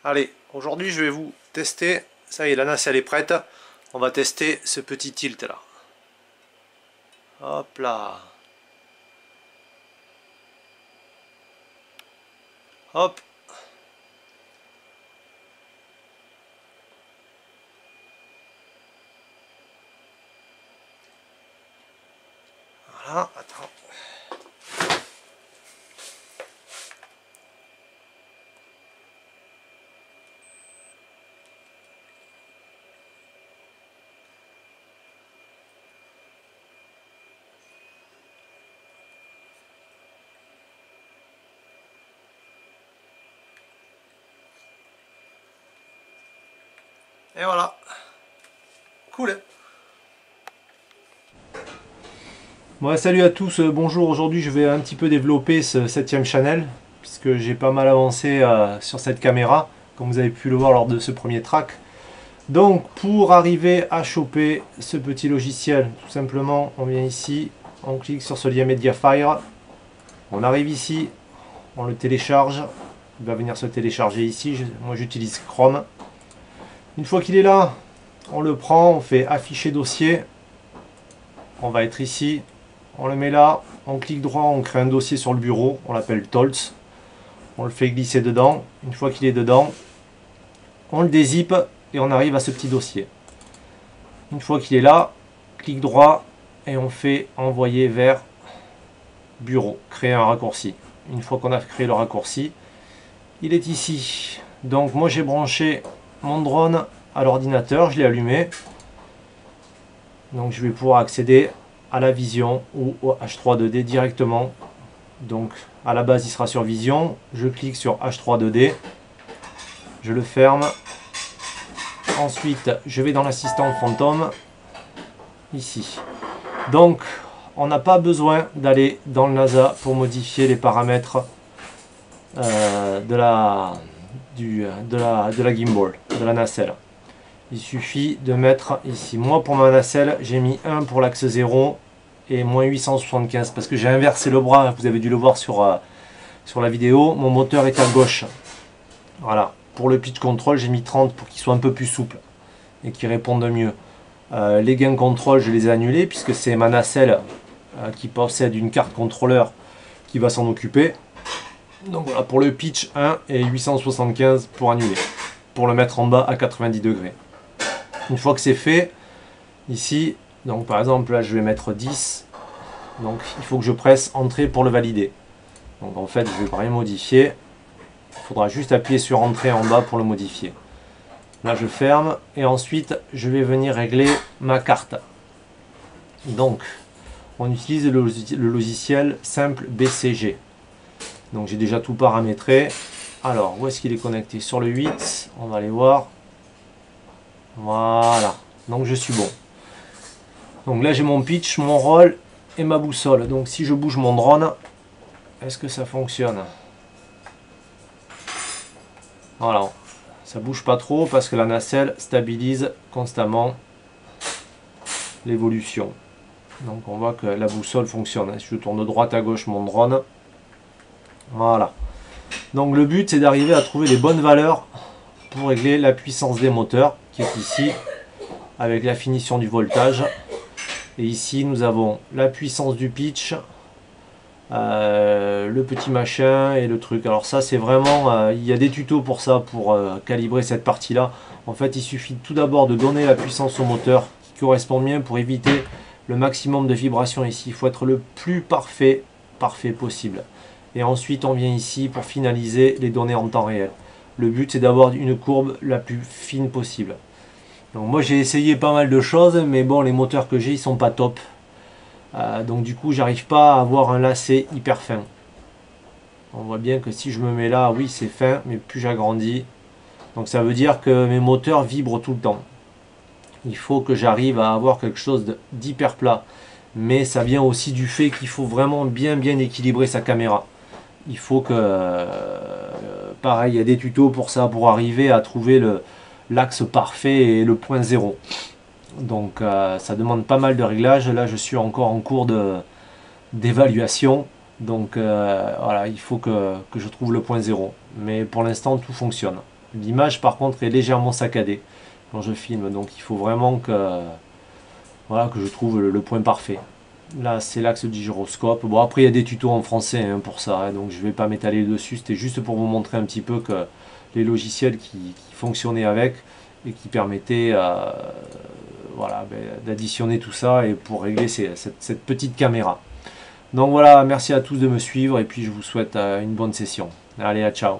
Allez, aujourd'hui je vais vous tester, ça y est la nacelle est prête, on va tester ce petit tilt là. Hop là. Hop. Voilà, attends. Et voilà. Cool. Bon, salut à tous, bonjour. Aujourd'hui je vais un petit peu développer ce 7ème channel puisque j'ai pas mal avancé sur cette caméra comme vous avez pu le voir lors de ce premier track. Donc pour arriver à choper ce petit logiciel, tout simplement on vient ici, on clique sur ce lien Mediafire, on arrive ici, on le télécharge, il va venir se télécharger ici, moi j'utilise Chrome. Une fois qu'il est là, on le prend, on fait afficher dossier, on va être ici, on le met là, on clique droit, on crée un dossier sur le bureau, on l'appelle Tolts, on le fait glisser dedans, une fois qu'il est dedans, on le dézippe et on arrive à ce petit dossier. Une fois qu'il est là, clic droit et on fait envoyer vers bureau, créer un raccourci. Une fois qu'on a créé le raccourci, il est ici. Donc moi j'ai branché mon drone à l'ordinateur, je l'ai allumé. Donc je vais pouvoir accéder à la vision ou au H3 2D directement. Donc à la base il sera sur vision, je clique sur H3 2D, je le ferme. Ensuite je vais dans l'assistant fantôme, ici. Donc on n'a pas besoin d'aller dans le NASA pour modifier les paramètres de la gimbal, de la nacelle. Il suffit de mettre ici. Moi pour ma nacelle, j'ai mis 1 pour l'axe 0 et moins 875 parce que j'ai inversé le bras. Vous avez dû le voir sur la vidéo. Mon moteur est à gauche. Voilà. Pour le pitch control, j'ai mis 30 pour qu'il soit un peu plus souple et qu'il réponde mieux. Les gain control, je les ai annulés puisque c'est ma nacelle qui possède une carte contrôleur qui va s'en occuper. Donc voilà, pour le pitch 1 et 875 pour annuler, pour le mettre en bas à 90 degrés. Une fois que c'est fait, ici, donc par exemple là je vais mettre 10, donc il faut que je presse entrée pour le valider. Donc en fait je ne vais rien modifier, il faudra juste appuyer sur entrée en bas pour le modifier. Là je ferme et ensuite je vais venir régler ma carte. Donc on utilise le logiciel simple BCG. Donc j'ai déjà tout paramétré. Alors où est-ce qu'il est connecté? Sur le 8, on va aller voir. Voilà, donc je suis bon. Donc là j'ai mon pitch, mon roll et ma boussole. Donc si je bouge mon drone, est-ce que ça fonctionne? Voilà, ça bouge pas trop parce que la nacelle stabilise constamment l'évolution. Donc on voit que la boussole fonctionne. Si je tourne de droite à gauche mon drone, voilà. Donc le but c'est d'arriver à trouver les bonnes valeurs pour régler la puissance des moteurs qui est ici avec la finition du voltage. Et ici nous avons la puissance du pitch, le petit machin et le truc. Alors ça c'est vraiment, il y a des tutos pour ça, pour calibrer cette partie là. En fait il suffit tout d'abord de donner la puissance au moteur qui correspond bien pour éviter le maximum de vibrations ici. Il faut être le plus parfait possible. Et ensuite on vient ici pour finaliser les données en temps réel. Le but c'est d'avoir une courbe la plus fine possible. Donc moi j'ai essayé pas mal de choses, mais bon les moteurs que j'ai ils sont pas top. Donc du coup j'arrive pas à avoir un lacet hyper fin. On voit bien que si je me mets là, oui c'est fin, mais plus j'agrandis. Donc ça veut dire que mes moteurs vibrent tout le temps. Il faut que j'arrive à avoir quelque chose d'hyper plat. Mais ça vient aussi du fait qu'il faut vraiment bien équilibrer sa caméra. Il faut que, pareil, il y a des tutos pour ça, pour arriver à trouver l'axe parfait et le point zéro. Donc ça demande pas mal de réglages. Là je suis encore en cours d'évaluation. Donc voilà, il faut que je trouve le point zéro. Mais pour l'instant tout fonctionne. L'image par contre est légèrement saccadée quand je filme, donc il faut vraiment que, voilà, que je trouve le point parfait. Là c'est l'axe du gyroscope. Bon après il y a des tutos en français hein, pour ça, hein, donc je ne vais pas m'étaler dessus, c'était juste pour vous montrer un petit peu que les logiciels qui fonctionnaient avec et qui permettaient voilà, ben, d'additionner tout ça et pour régler cette petite caméra. Donc voilà, merci à tous de me suivre et puis je vous souhaite une bonne session. Allez, à ciao.